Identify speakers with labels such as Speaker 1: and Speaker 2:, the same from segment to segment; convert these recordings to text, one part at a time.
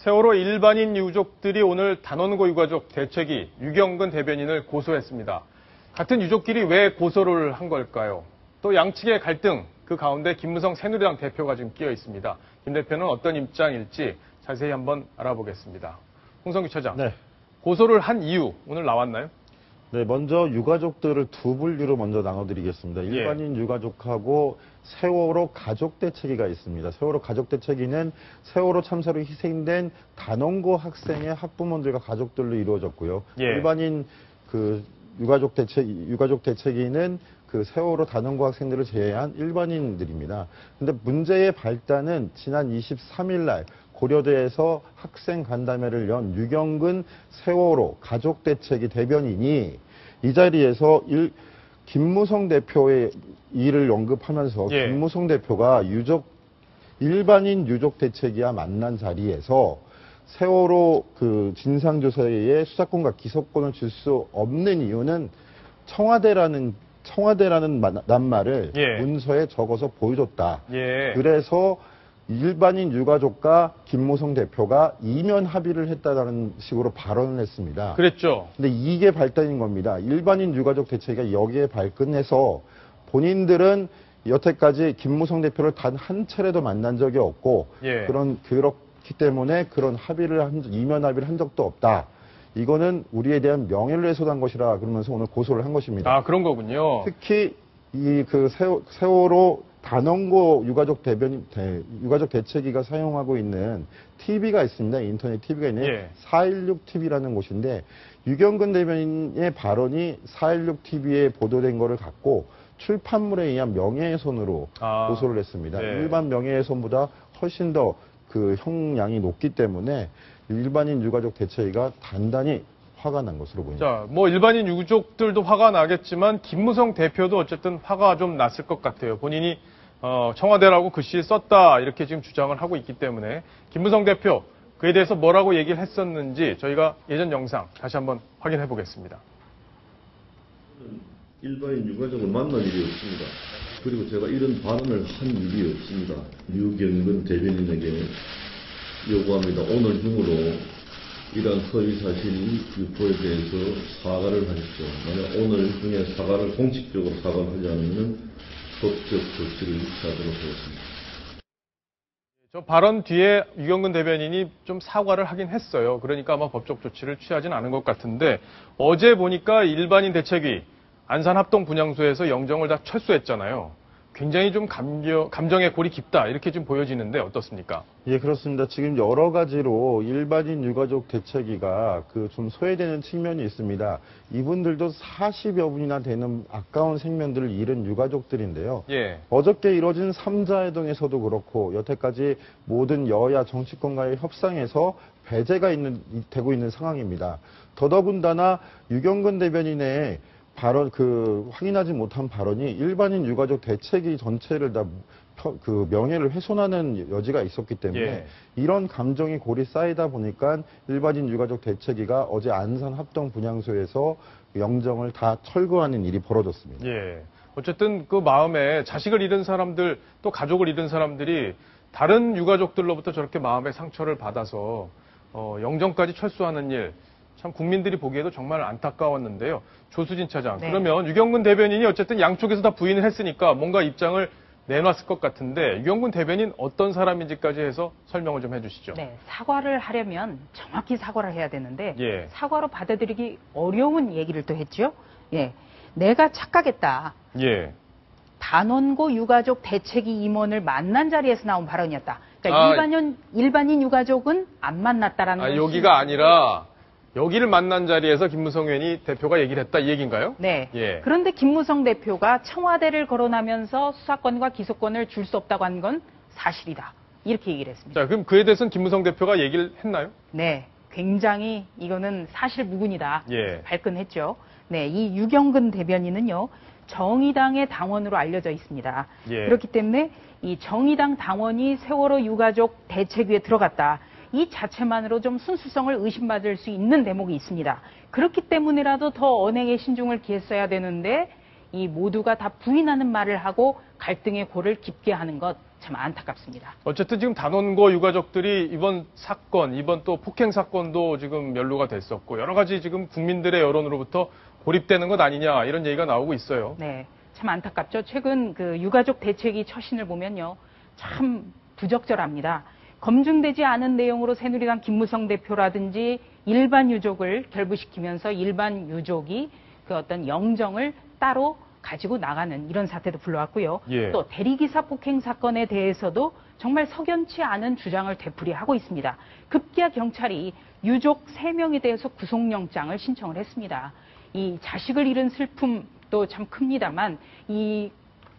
Speaker 1: 세월호 일반인 유족들이 오늘 단원고 유가족 대책위 유경근 대변인을 고소했습니다. 같은 유족끼리 왜 고소를 한 걸까요? 또 양측의 갈등, 그 가운데 김무성 새누리당 대표가 지금 끼어 있습니다. 김 대표는 어떤 입장일지 자세히 한번 알아보겠습니다. 홍성규 차장,
Speaker 2: 네.
Speaker 1: 고소를 한 이유 오늘 나왔나요?
Speaker 2: 네, 먼저 유가족들을 두 분류로 먼저 나눠드리겠습니다. 일반인 유가족하고 세월호 가족대책위가 있습니다. 세월호 가족대책위는 세월호 참사로 희생된 단원고 학생의 학부모들과 가족들로 이루어졌고요. 일반인 그 유가족 대책위는 그 세월호 단원고 학생들을 제외한 일반인들입니다. 근데 문제의 발단은 지난 23일 날 고려대에서 학생 간담회를 연 유경근 세월호 가족대책위 대변인이 이 자리에서 김무성 대표의 일을 언급하면서 김무성 대표가 일반인 유족 대책위와 만난 자리에서 세월호 그 진상조사에 수사권과 기소권을 줄 수 없는 이유는 청와대라는 낱말을 문서에 적어서 보여줬다. 그래서 일반인 유가족과 김무성 대표가 이면 합의를 했다라는 식으로 발언을 했습니다.
Speaker 1: 그랬죠.
Speaker 2: 근데 이게 발단인 겁니다. 일반인 유가족 대책위가 여기에 발끈해서 본인들은 여태까지 김무성 대표를 단 한 차례도 만난 적이 없고 그렇기 때문에 그런 이면 합의를 한 적도 없다. 이거는 우리에 대한 명예를 훼손한 것이라 그러면서 오늘 고소를 한 것입니다.
Speaker 1: 아, 그런 거군요.
Speaker 2: 특히 세월호 단원고 유가족 대책위가 사용하고 있는 TV가 있습니다. 인터넷 TV가 있는 416TV라는 곳인데 유경근 대변인의 발언이 416TV에 보도된 거를 갖고 출판물에 의한 명예훼손으로 고소를 했습니다. 일반 명예훼손보다 훨씬 더 그 형량이 높기 때문에 일반인 유가족 대책위가 단단히 화가 난 것으로 보입니다.
Speaker 1: 자, 뭐 일반인 유족들도 화가 나겠지만 김무성 대표도 어쨌든 화가 좀 났을 것 같아요. 본인이 청와대라고 글씨 썼다 이렇게 지금 주장을 하고 있기 때문에 김무성 대표 그에 대해서 뭐라고 얘기를 했었는지 저희가 예전 영상 다시 한번 확인해 보겠습니다.
Speaker 3: 일반인 유가족을 만난 일이 없습니다. 그리고 제가 이런 발언을 한 일이 없습니다. 유경근 대변인에게 요구합니다. 오늘 중으로 이러한 허위사실 유포에 대해서 사과를 하십시오. 만약 오늘 중에 사과를 공식적으로 사과를 하지 않으면 법적 조치를 취하도록 하겠습니다.
Speaker 1: 저 발언 뒤에 유경근 대변인이 좀 사과를 하긴 했어요. 그러니까 아마 법적 조치를 취하진 않은 것 같은데 어제 보니까 일반인 대책위 안산합동 분향소에서 영정을 다 철수했잖아요. 굉장히 좀 감정의 골이 깊다 이렇게 좀 보여지는데 어떻습니까?
Speaker 2: 예, 그렇습니다. 지금 여러 가지로 일반인 유가족 대책위가 좀 소외되는 측면이 있습니다. 이분들도 40여 분이나 되는 아까운 생명들을 잃은 유가족들인데요. 어저께 이뤄진 삼자회동에서도 그렇고 여태까지 모든 여야 정치권과의 협상에서 배제가 되고 있는 상황입니다. 더더군다나 유경근 대변인의 확인하지 못한 발언이 일반인 유가족 대책위 전체를 다 명예를 훼손하는 여지가 있었기 때문에 이런 감정이 골이 쌓이다 보니까 일반인 유가족 대책위가 어제 안산 합동 분향소에서 영정을 다 철거하는 일이 벌어졌습니다.
Speaker 1: 어쨌든 그 마음에 자식을 잃은 사람들 또 가족을 잃은 사람들이 다른 유가족들로부터 저렇게 마음의 상처를 받아서 영정까지 철수하는 일 참 국민들이 보기에도 정말 안타까웠는데요. 조수진 차장, 그러면 유경근 대변인이 어쨌든 양쪽에서 다 부인을 했으니까 뭔가 입장을 내놨을 것 같은데 유경근 대변인 어떤 사람인지까지 해서 설명을 좀 해주시죠.
Speaker 4: 사과를 하려면 정확히 사과를 해야 되는데 사과로 받아들이기 어려운 얘기를 또 했죠. 내가 착각했다. 단원고 유가족 대책위 임원을 만난 자리에서 나온 발언이었다. 그러니까 일반인 유가족은 안 만났다라는 것이
Speaker 1: 여기가 아니라 여기를 만난 자리에서 김무성 대표가 얘기를 했다 이 얘기인가요?
Speaker 4: 그런데 김무성 대표가 청와대를 거론하면서 수사권과 기소권을 줄 수 없다고 한 건 사실이다. 이렇게 얘기를 했습니다.
Speaker 1: 자, 그럼 그에 대해서는 김무성 대표가 얘기를 했나요?
Speaker 4: 굉장히 이거는 사실 무근이다. 발끈했죠. 이 유경근 대변인은요. 정의당의 당원으로 알려져 있습니다. 그렇기 때문에 이 정의당 당원이 세월호 유가족 대책위에 들어갔다. 이 자체만으로 좀 순수성을 의심받을 수 있는 대목이 있습니다. 그렇기 때문이라도 더 언행에 신중을 기했어야 되는데 이 모두가 다 부인하는 말을 하고 갈등의 골을 깊게 하는 것 참 안타깝습니다.
Speaker 1: 어쨌든 지금 단원고 유가족들이 이번 사건, 이번 또 폭행 사건도 지금 연루가 됐었고 여러 가지 지금 국민들의 여론으로부터 고립되는 것 아니냐 이런 얘기가 나오고 있어요.
Speaker 4: 네, 참 안타깝죠. 최근 그 유가족 대책위 처신을 보면요, 참 부적절합니다. 검증되지 않은 내용으로 새누리당 김무성 대표라든지 일반 유족을 결부시키면서 일반 유족이 그 어떤 영정을 따로 가지고 나가는 이런 사태도 불러왔고요.
Speaker 1: 예.
Speaker 4: 또 대리기사 폭행 사건에 대해서도 정말 석연치 않은 주장을 되풀이하고 있습니다. 급기야 경찰이 유족 3명에 대해서 구속영장을 신청을 했습니다. 이 자식을 잃은 슬픔도 참 큽니다만 이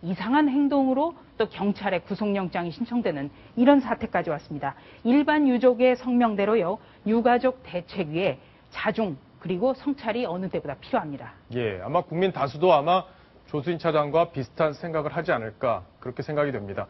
Speaker 4: 이상한 행동으로 또 경찰에 구속영장이 신청되는 이런 사태까지 왔습니다. 일반 유족의 성명대로요, 유가족 대책위에 자중 그리고 성찰이 어느 때보다 필요합니다.
Speaker 1: 예, 아마 국민 다수도 아마 조수인 차장과 비슷한 생각을 하지 않을까 그렇게 생각이 됩니다.